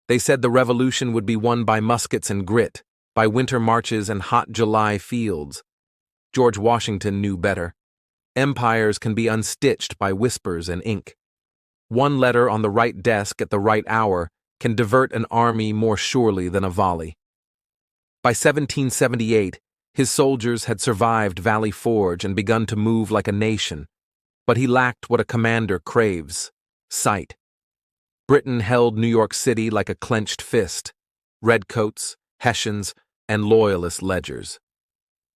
They said the revolution would be won by muskets and grit, by winter marches and hot July fields. George Washington knew better. Empires can be unstitched by whispers and ink. One letter on the right desk at the right hour can divert an army more surely than a volley. By 1778, his soldiers had survived Valley Forge and begun to move like a nation, but he lacked what a commander craves: sight. Britain held New York City like a clenched fist: redcoats, Hessians, and loyalist ledgers.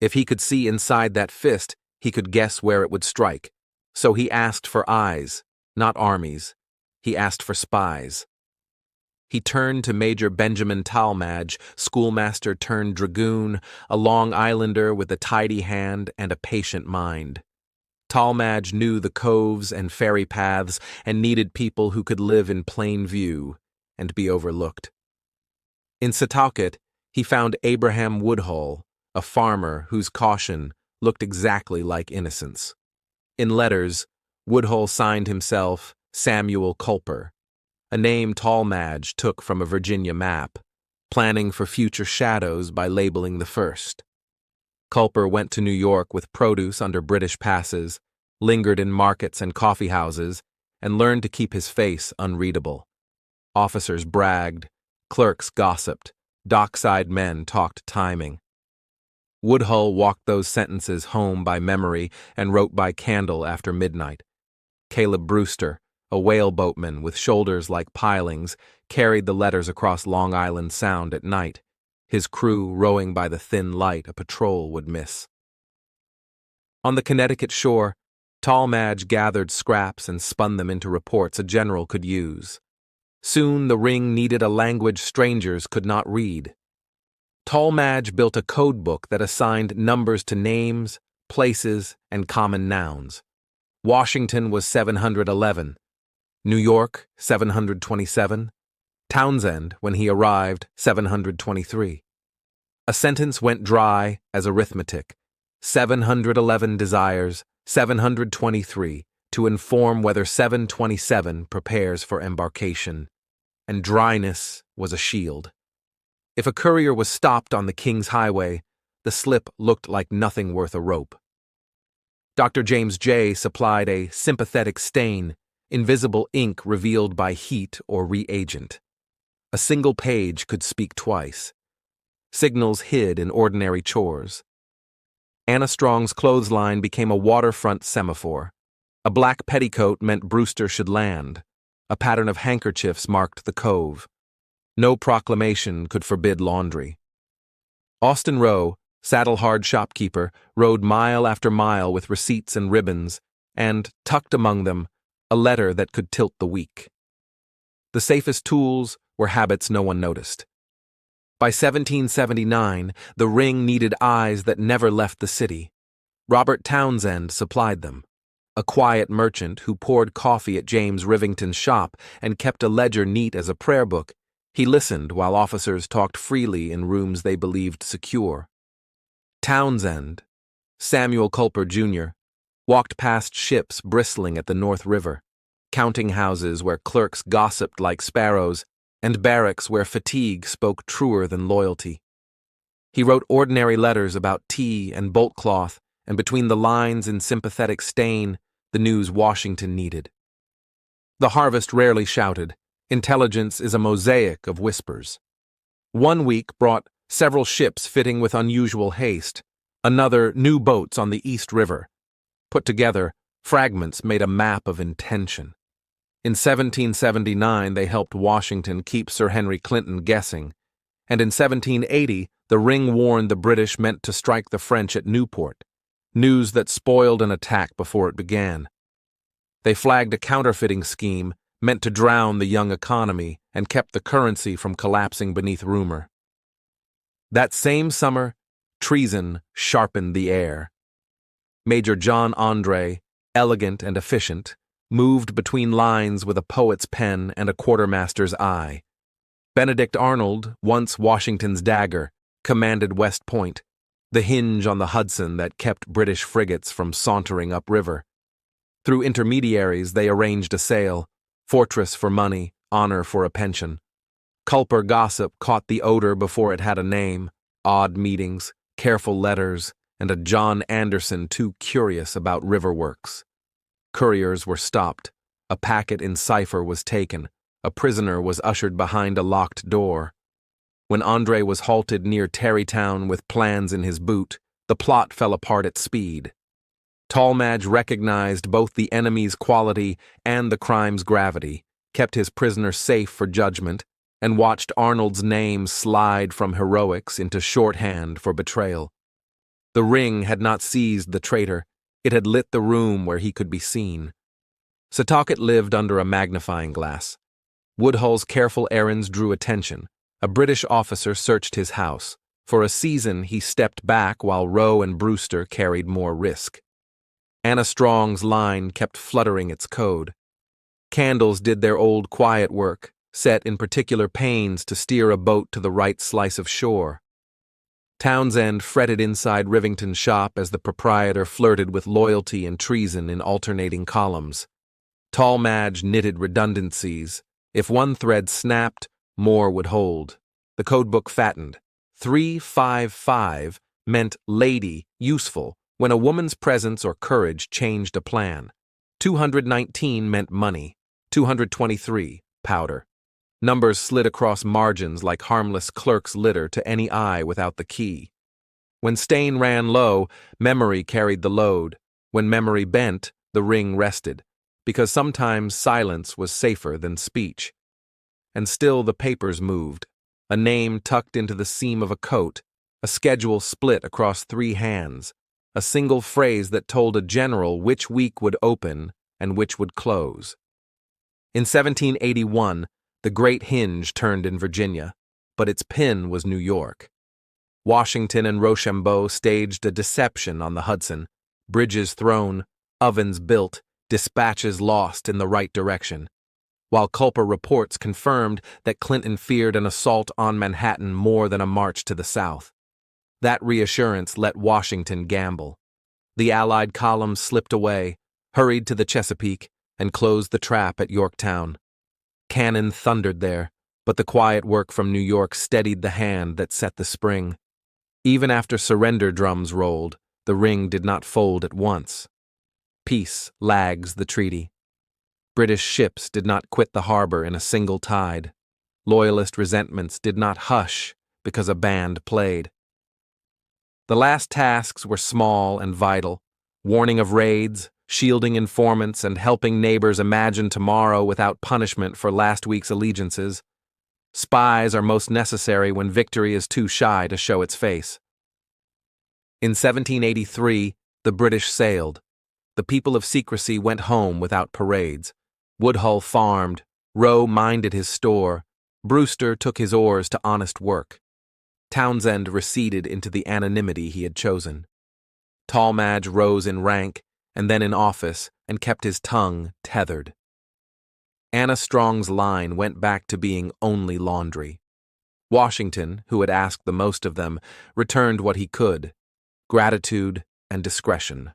If he could see inside that fist, he could guess where it would strike. So he asked for eyes, not armies. He asked for spies. He turned to Major Benjamin Talmadge, schoolmaster turned dragoon, a Long Islander with a tidy hand and a patient mind. Talmadge knew the coves and ferry paths and needed people who could live in plain view and be overlooked. In Setauket, he found Abraham Woodhull, a farmer whose caution looked exactly like innocence. In letters, Woodhull signed himself Samuel Culper, a name Talmadge took from a Virginia map, planning for future shadows by labeling the first. Culper went to New York with produce under British passes, lingered in markets and coffee houses, and learned to keep his face unreadable. Officers bragged, clerks gossiped, dockside men talked timing. Woodhull walked those sentences home by memory and wrote by candle after midnight. Caleb Brewster, a whale boatman with shoulders like pilings, carried the letters across Long Island Sound at night, his crew rowing by the thin light a patrol would miss. On the Connecticut shore, Talmadge gathered scraps and spun them into reports a general could use. Soon the ring needed a language strangers could not read. Talmadge built a code book that assigned numbers to names, places, and common nouns. Washington was 711. New York, 727. Townsend, when he arrived, 723. A sentence went dry as arithmetic. 711 desires, 723, to inform whether 727 prepares for embarkation. And dryness was a shield. If a courier was stopped on the King's Highway, the slip looked like nothing worth a rope. Dr. James J. supplied a sympathetic stain, invisible ink revealed by heat or reagent. A single page could speak twice. Signals hid in ordinary chores. Anna Strong's clothesline became a waterfront semaphore. A black petticoat meant Brewster should land. A pattern of handkerchiefs marked the cove. No proclamation could forbid laundry. Austin Rowe, saddle-hard shopkeeper, rode mile after mile with receipts and ribbons, and, tucked among them, a letter that could tilt the weak. The safest tools were habits no one noticed. By 1779, the ring needed eyes that never left the city. Robert Townsend supplied them. A quiet merchant who poured coffee at James Rivington's shop and kept a ledger neat as a prayer book, he listened while officers talked freely in rooms they believed secure. Townsend, Samuel Culper, Jr., walked past ships bristling at the North River, counting houses where clerks gossiped like sparrows, and barracks where fatigue spoke truer than loyalty. He wrote ordinary letters about tea and bolt cloth, and between the lines in sympathetic stain, the news Washington needed. The harvest rarely shouted. Intelligence is a mosaic of whispers. One week brought several ships fitting with unusual haste, another new boats on the East River. Put together, fragments made a map of intention. In 1779, they helped Washington keep Sir Henry Clinton guessing, and in 1780, the ring warned the British meant to strike the French at Newport, news that spoiled an attack before it began. They flagged a counterfeiting scheme meant to drown the young economy and kept the currency from collapsing beneath rumor. That same summer, treason sharpened the air. Major John Andre, elegant and efficient, moved between lines with a poet's pen and a quartermaster's eye. Benedict Arnold, once Washington's dagger, commanded West Point, the hinge on the Hudson that kept British frigates from sauntering upriver. Through intermediaries, they arranged a sale, fortress for money, honor for a pension. Culper gossip caught the odor before it had a name, odd meetings, careful letters, and a John Anderson too curious about river works. Couriers were stopped, a packet in cipher was taken, a prisoner was ushered behind a locked door. When Andre was halted near Tarrytown with plans in his boot, the plot fell apart at speed. Talmadge recognized both the enemy's quality and the crime's gravity, kept his prisoner safe for judgment, and watched Arnold's name slide from heroics into shorthand for betrayal. The ring had not seized the traitor, it had lit the room where he could be seen. Setauket lived under a magnifying glass. Woodhull's careful errands drew attention. A British officer searched his house. For a season he stepped back while Rowe and Brewster carried more risk. Anna Strong's line kept fluttering its code. Candles did their old quiet work, set in particular pains to steer a boat to the right slice of shore. Townsend fretted inside Rivington's shop as the proprietor flirted with loyalty and treason in alternating columns. Talmadge knitted redundancies. If one thread snapped, more would hold. The codebook fattened. 355 meant lady, useful, when a woman's presence or courage changed a plan. 219 meant money. 223, powder. Numbers slid across margins like harmless clerk's litter to any eye without the key. When stain ran low, memory carried the load. When memory bent, the ring rested, because sometimes silence was safer than speech. And still the papers moved, a name tucked into the seam of a coat, a schedule split across 3 hands, a single phrase that told a general which week would open and which would close. In 1781, the great hinge turned in Virginia, but its pin was New York. Washington and Rochambeau staged a deception on the Hudson, bridges thrown, ovens built, dispatches lost in the right direction, while Culper reports confirmed that Clinton feared an assault on Manhattan more than a march to the south. That reassurance let Washington gamble. The Allied columns slipped away, hurried to the Chesapeake, and closed the trap at Yorktown. Cannon thundered there, but the quiet work from New York steadied the hand that set the spring. Even after surrender drums rolled, the ring did not fold at once. Peace lags the treaty. British ships did not quit the harbor in a single tide. Loyalist resentments did not hush because a band played. The last tasks were small and vital, warning of raids, shielding informants, and helping neighbors imagine tomorrow without punishment for last week's allegiances. Spies are most necessary when victory is too shy to show its face. In 1783, the British sailed. The people of secrecy went home without parades. Woodhull farmed, Rowe minded his store, Brewster took his oars to honest work. Townsend receded into the anonymity he had chosen. Talmadge rose in rank and then in office and kept his tongue tethered. Anna Strong's line went back to being only laundry. Washington, who had asked the most of them, returned what he could: gratitude and discretion.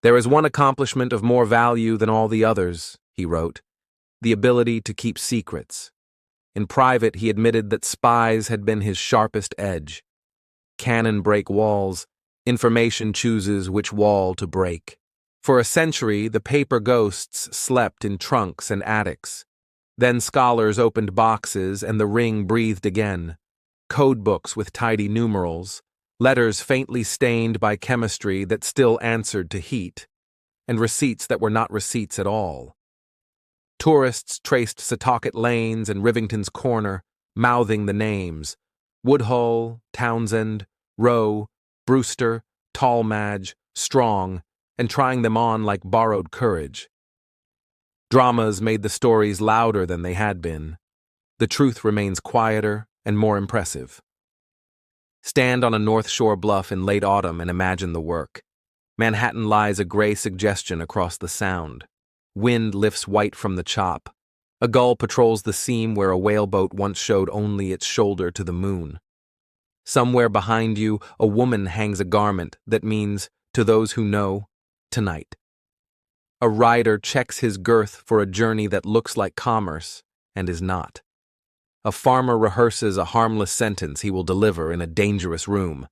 "There is one accomplishment of more value than all the others," he wrote, "the ability to keep secrets." In private, he admitted that spies had been his sharpest edge. Cannon break walls, information chooses which wall to break. For a century, the paper ghosts slept in trunks and attics. Then scholars opened boxes and the ring breathed again. Code books with tidy numerals, letters faintly stained by chemistry that still answered to heat, and receipts that were not receipts at all. Tourists traced Setauket lanes and Rivington's corner, mouthing the names: Woodhull, Townsend, Rowe, Brewster, Talmadge, Strong, and trying them on like borrowed courage. Dramas made the stories louder than they had been. The truth remains quieter and more impressive. Stand on a North Shore bluff in late autumn and imagine the work. Manhattan lies a gray suggestion across the Sound. Wind lifts white from the chop. A gull patrols the seam where a whaleboat once showed only its shoulder to the moon. Somewhere behind you, a woman hangs a garment that means, to those who know, tonight. A rider checks his girth for a journey that looks like commerce and is not. a farmer rehearses a harmless sentence he will deliver in a dangerous room.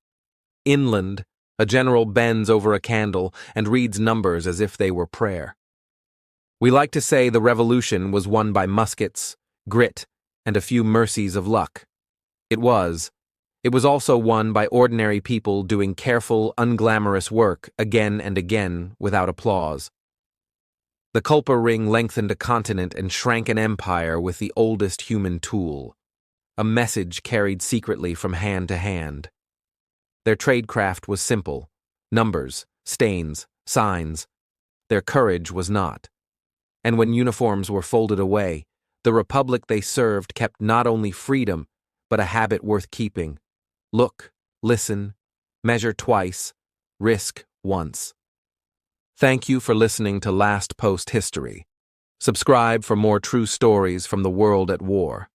Inland, a general bends over a candle and reads numbers as if they were prayer. We like to say the revolution was won by muskets, grit, and a few mercies of luck. It was. It was also won by ordinary people doing careful, unglamorous work again and again without applause. The Culper Ring lengthened a continent and shrank an empire with the oldest human tool, a message carried secretly from hand to hand. Their tradecraft was simple: numbers, stains, signs. Their courage was not. And when uniforms were folded away, the republic they served kept not only freedom, but a habit worth keeping. Look, listen, measure twice, risk once. Thank you for listening to Last Post History. Subscribe for more true stories from the world at war.